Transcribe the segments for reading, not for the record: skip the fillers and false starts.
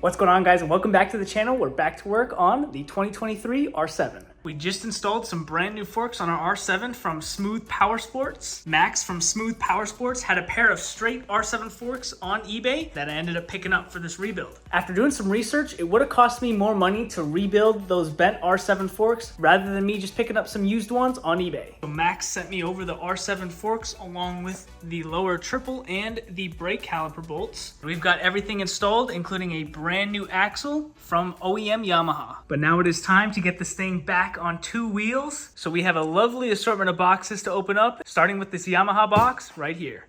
What's going on, guys, and welcome back to the channel. We're back to work on the 2023 R7. We just installed some brand new forks on our R7 from Smooth Powersports. Max from Smooth Powersports had a pair of straight R7 forks on eBay that I ended up picking up for this rebuild. After doing some research, it would have cost me more money to rebuild those bent R7 forks rather than me just picking up some used ones on eBay. So Max sent me over the R7 forks along with the lower triple and the brake caliper bolts. We've got everything installed, including a brand new axle from OEM Yamaha. But now it is time to get this thing back on two wheels. So we have a lovely assortment of boxes to open up, starting with this Yamaha box right here.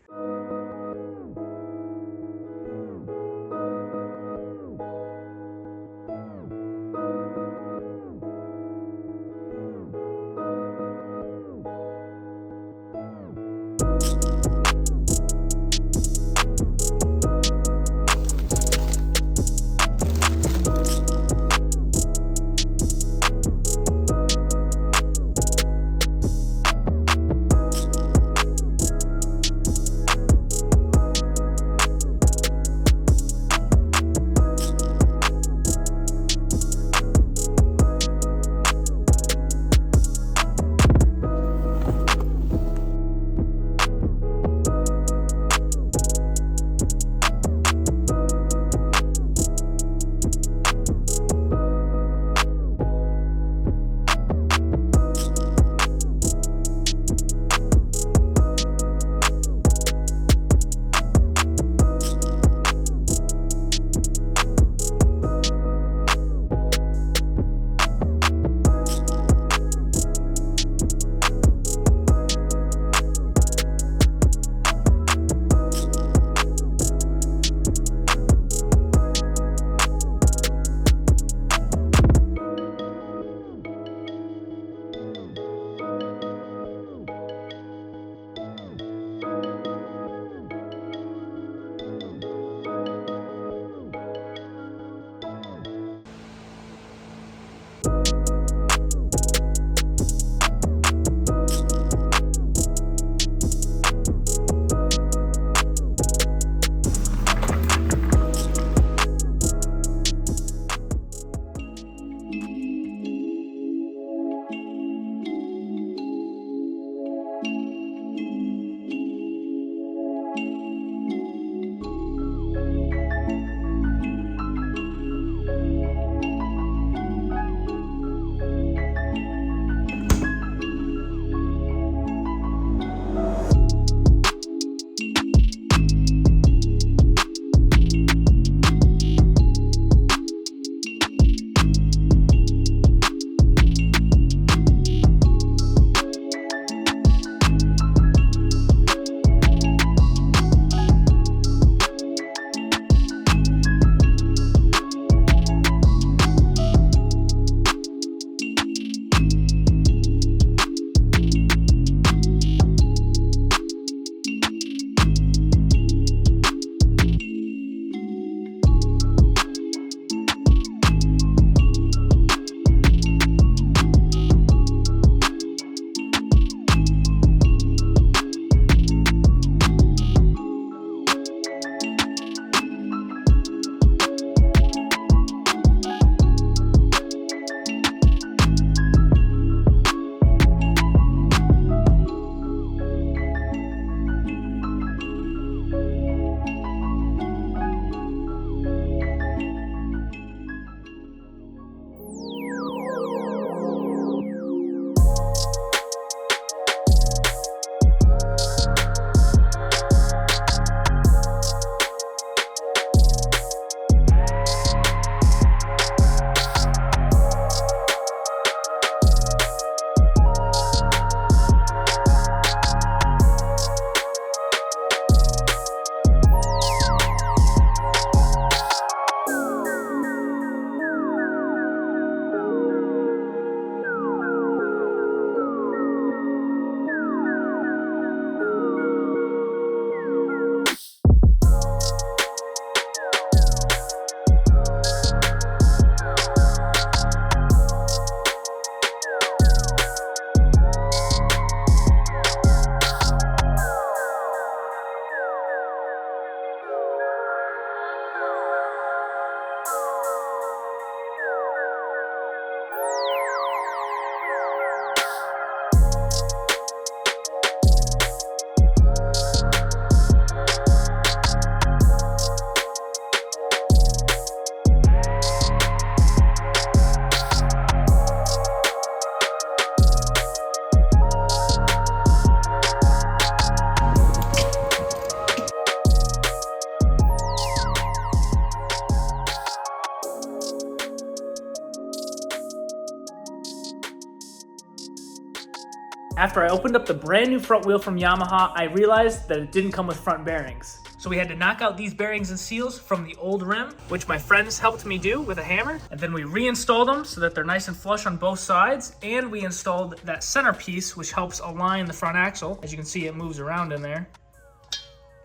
After I opened up the brand new front wheel from Yamaha, I realized that it didn't come with front bearings. So we had to knock out these bearings and seals from the old rim, which my friends helped me do with a hammer. And then we reinstalled them so that they're nice and flush on both sides. And we installed that centerpiece, which helps align the front axle. As you can see, it moves around in there.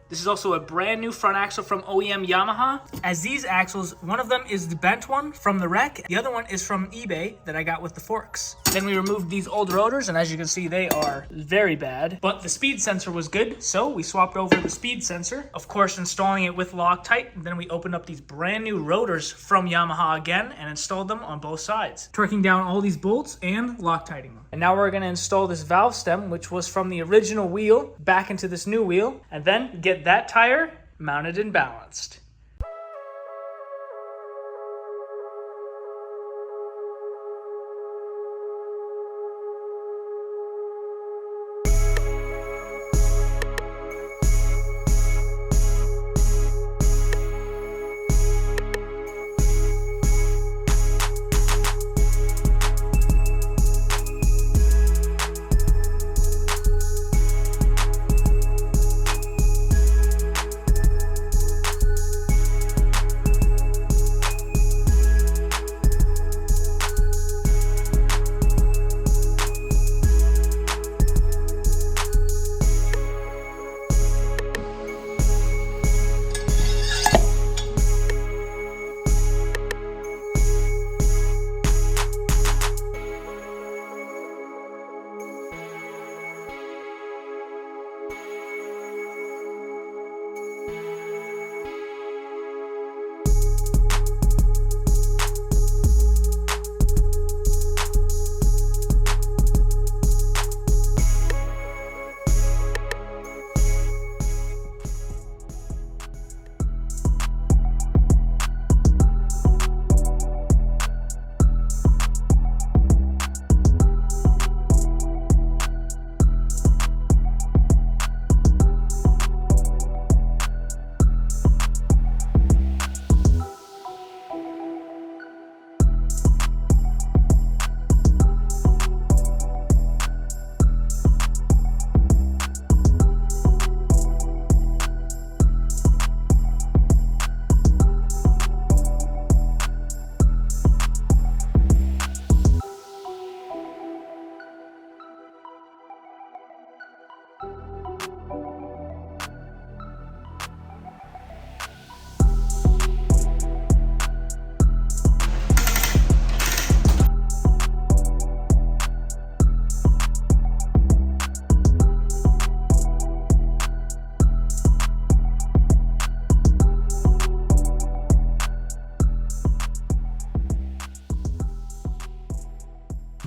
This is also a brand new front axle from OEM Yamaha. As these axles, one of them is the bent one from the wreck. The other one is from eBay that I got with the forks. Then we removed these old rotors, and as you can see, they are very bad. But the speed sensor was good, so we swapped over the speed sensor. Of course, installing it with Loctite. And then we opened up these brand new rotors from Yamaha again and installed them on both sides. Torquing down all these bolts and Loctiting them. And now we're gonna install this valve stem, which was from the original wheel, back into this new wheel, and then get that tire mounted and balanced.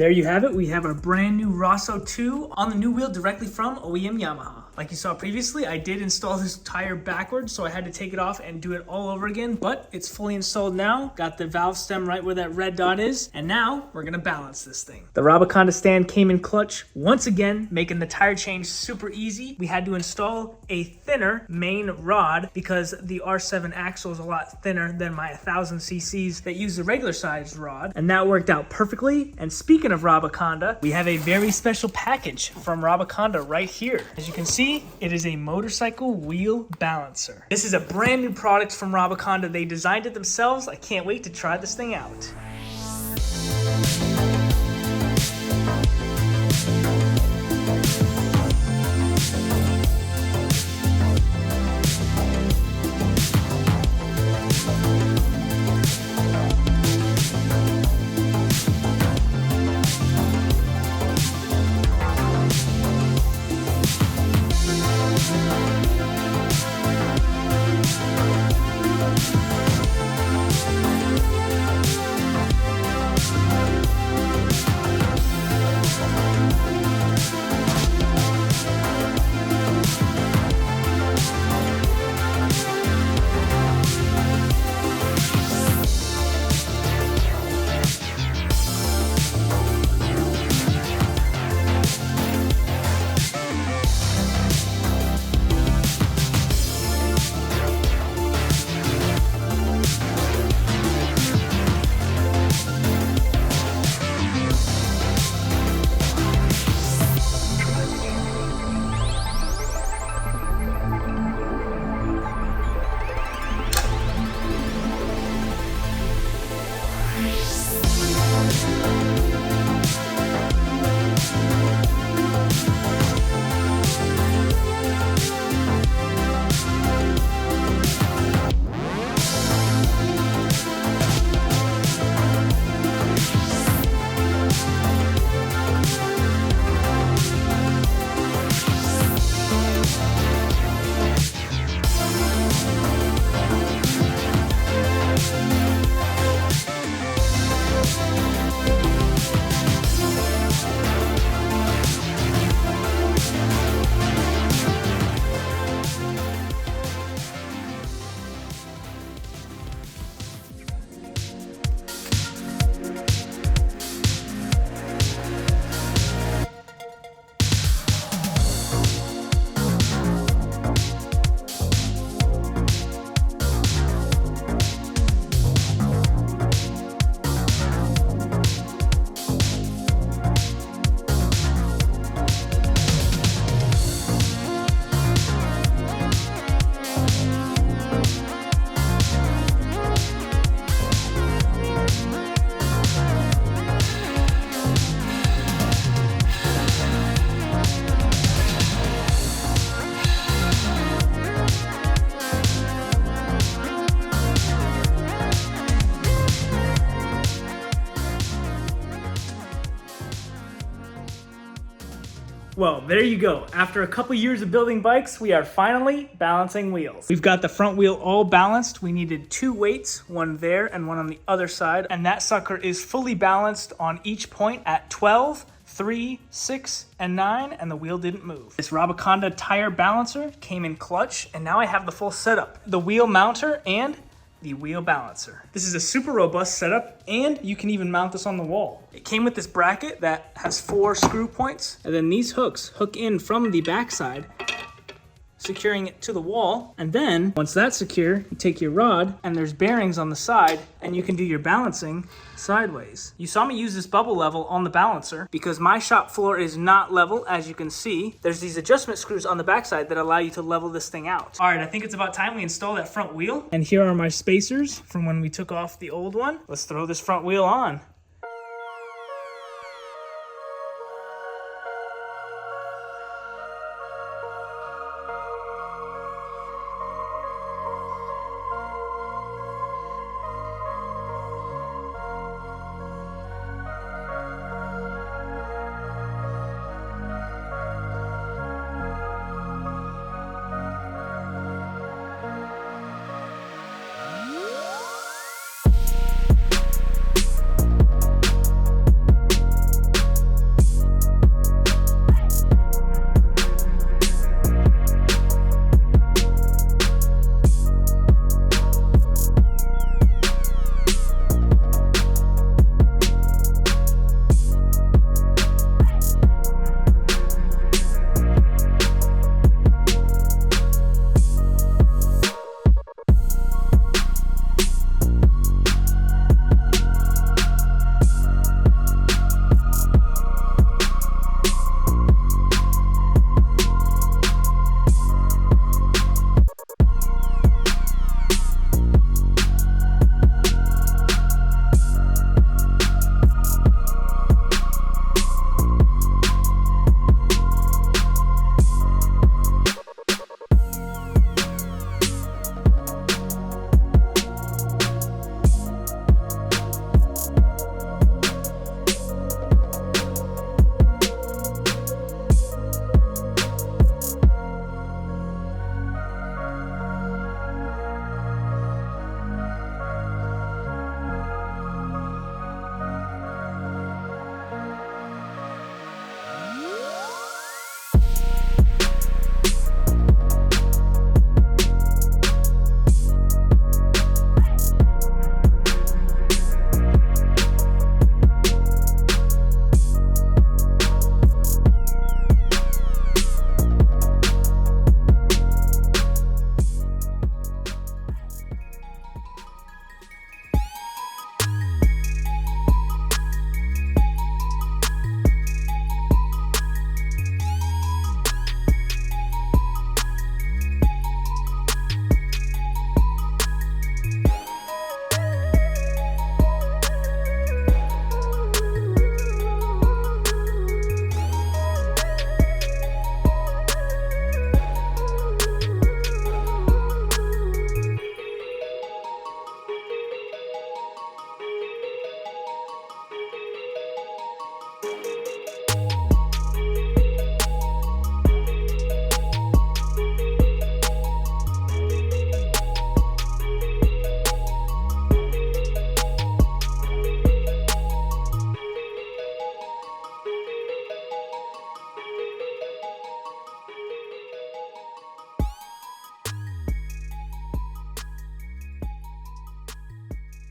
There you have it. We have our brand new Rosso 2 on the new wheel directly from OEM Yamaha. Like you saw previously, I did install this tire backwards, so I had to take it off and do it all over again, but it's fully installed now. Got the valve stem right where that red dot is, and now we're gonna balance this thing. The Rabaconda stand came in clutch once again, making the tire change super easy. We had to install a thinner main rod because the R7 axle is a lot thinner than my 1000 cc's that use the regular size rod, and that worked out perfectly. And speaking of Rabaconda, we have a very special package from Rabaconda right here. As you can see, it is a motorcycle wheel balancer. This is a brand new product from Rabaconda. They designed it themselves. I can't wait to try this thing out. Well, there you go. After a couple years of building bikes, we are finally balancing wheels. We've got the front wheel all balanced. We needed 2 weights, one there and one on the other side. And that sucker is fully balanced on each point at 12, 3, 6, and 9, and the wheel didn't move. This Rabaconda tire balancer came in clutch, and now I have the full setup. The wheel mounter and the wheel balancer. This is a super robust setup, and you can even mount this on the wall. It came with this bracket that has 4 screw points, and then these hooks hook in from the backside, securing it to the wall. And then once that's secure, you take your rod, and there's bearings on the side, and you can do your balancing sideways. You saw me use this bubble level on the balancer because my shop floor is not level, as you can see. There's these adjustment screws on the backside that allow you to level this thing out. All right, I think it's about time we install that front wheel. And here are my spacers from when we took off the old one. Let's throw this front wheel on.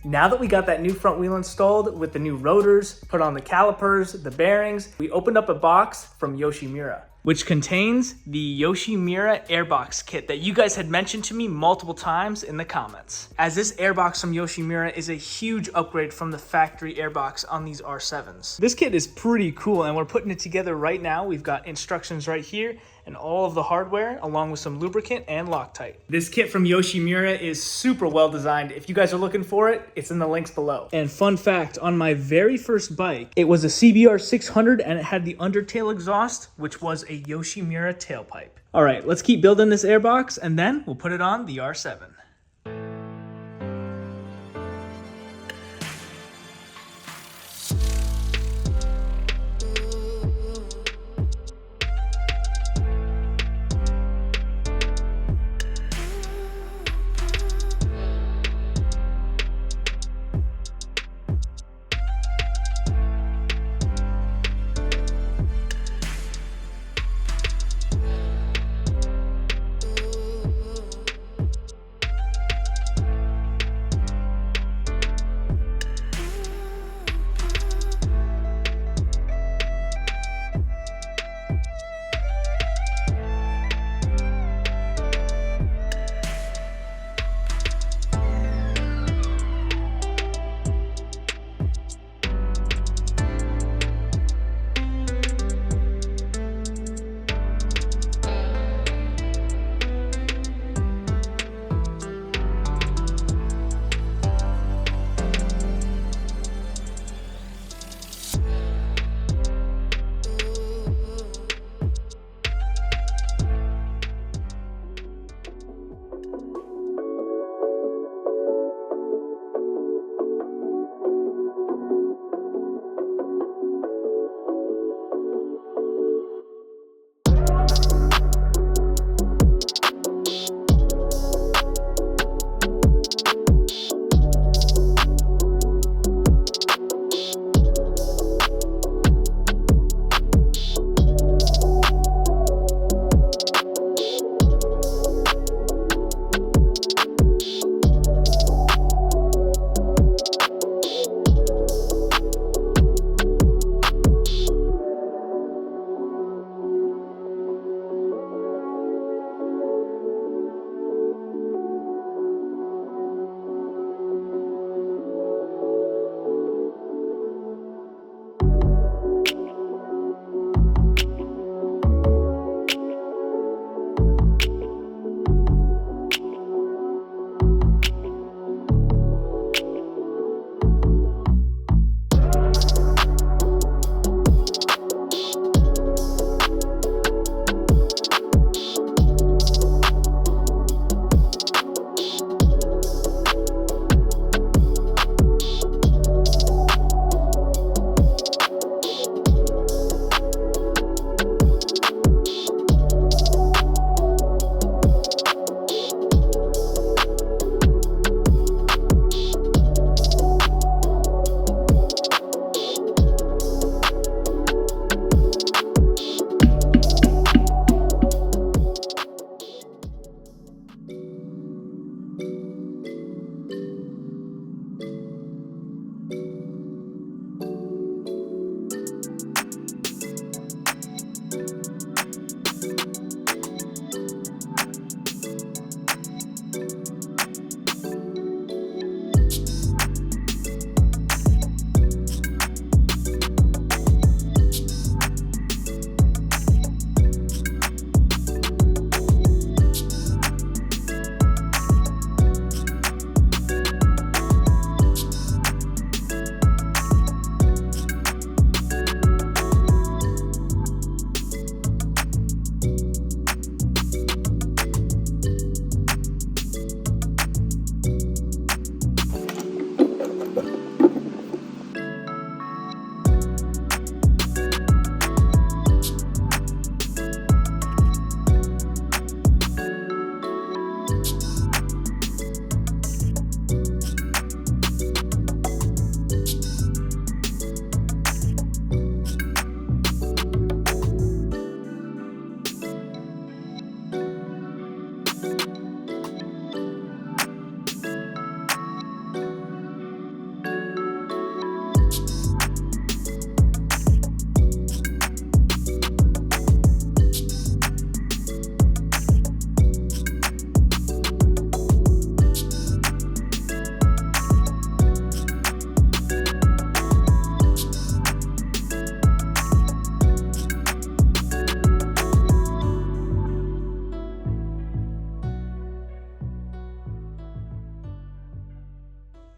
Now that we got that new front wheel installed with the new rotors, put on the calipers, the bearings, we opened up a box from Yoshimura, which contains the Yoshimura AIRBOX kit that you guys had mentioned to me multiple times in the comments. As this AIRBOX from Yoshimura is a huge upgrade from the factory AIRBOX on these R7s. This kit is pretty cool and we're putting it together right now. We've got instructions right here and all of the hardware along with some lubricant and Loctite. This kit from Yoshimura is super well designed. If you guys are looking for it, it's in the links below. And fun fact, on my very first bike, it was a CBR 600 and it had the undertail exhaust, which was a Yoshimura tailpipe. All right, let's keep building this AIRBOX and then we'll put it on the R7.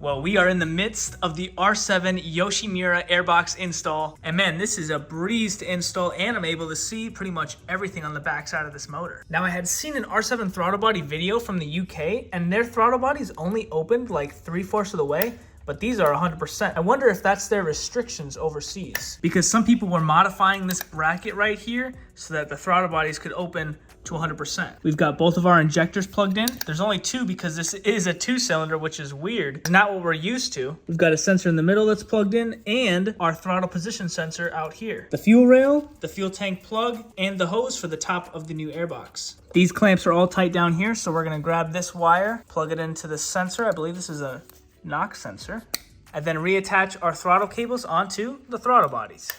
Well, we are in the midst of the R7 Yoshimura AIRBOX install. And man, this is a breeze to install, and I'm able to see pretty much everything on the backside of this motor. Now, I had seen an R7 throttle body video from the UK, and their throttle bodies only opened like 3/4 of the way, but these are 100%. I wonder if that's their restrictions overseas, because some people were modifying this bracket right here so that the throttle bodies could open to 100%. We've got both of our injectors plugged in. There's only two because this is a 2-cylinder, which is weird. It's not what we're used to. We've got a sensor in the middle that's plugged in and our throttle position sensor out here. The fuel rail, the fuel tank plug, and the hose for the top of the new AIRBOX. These clamps are all tight down here, so we're gonna grab this wire, plug it into the sensor. I believe this is a knock sensor, and then reattach our throttle cables onto the throttle bodies.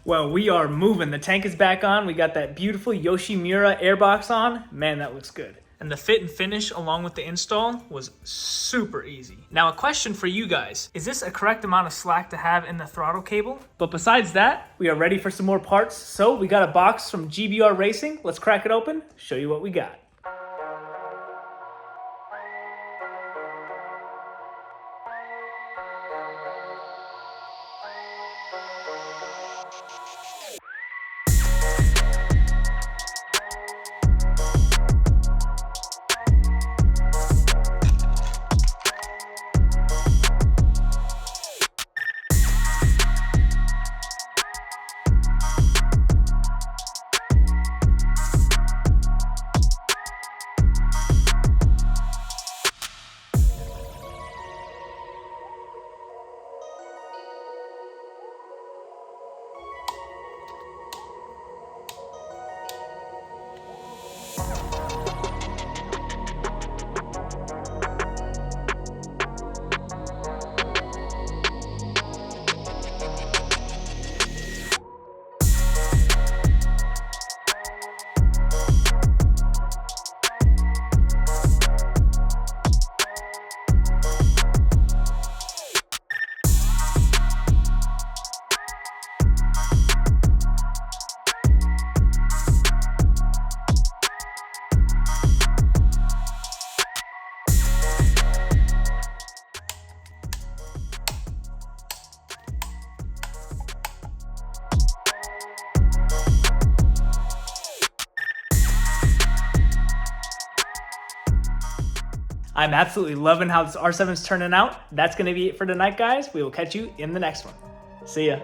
Well, we are moving. The tank is back on. We got that beautiful Yoshimura AIRBOX on. Man, that looks good. And the fit and finish along with the install was super easy. Now, a question for you guys. Is this a correct amount of slack to have in the throttle cable? But besides that, we are ready for some more parts. So we got a box from GBR Racing. Let's crack it open, show you what we got. I'm absolutely loving how this R7's turning out. That's going to be it for tonight, guys. We will catch you in the next one. See ya.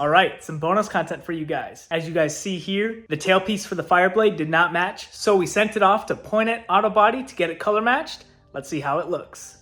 All right, some bonus content for you guys. As you guys see here, the tailpiece for the Fireblade did not match, so we sent it off to Point It Auto Body to get it color matched. Let's see how it looks.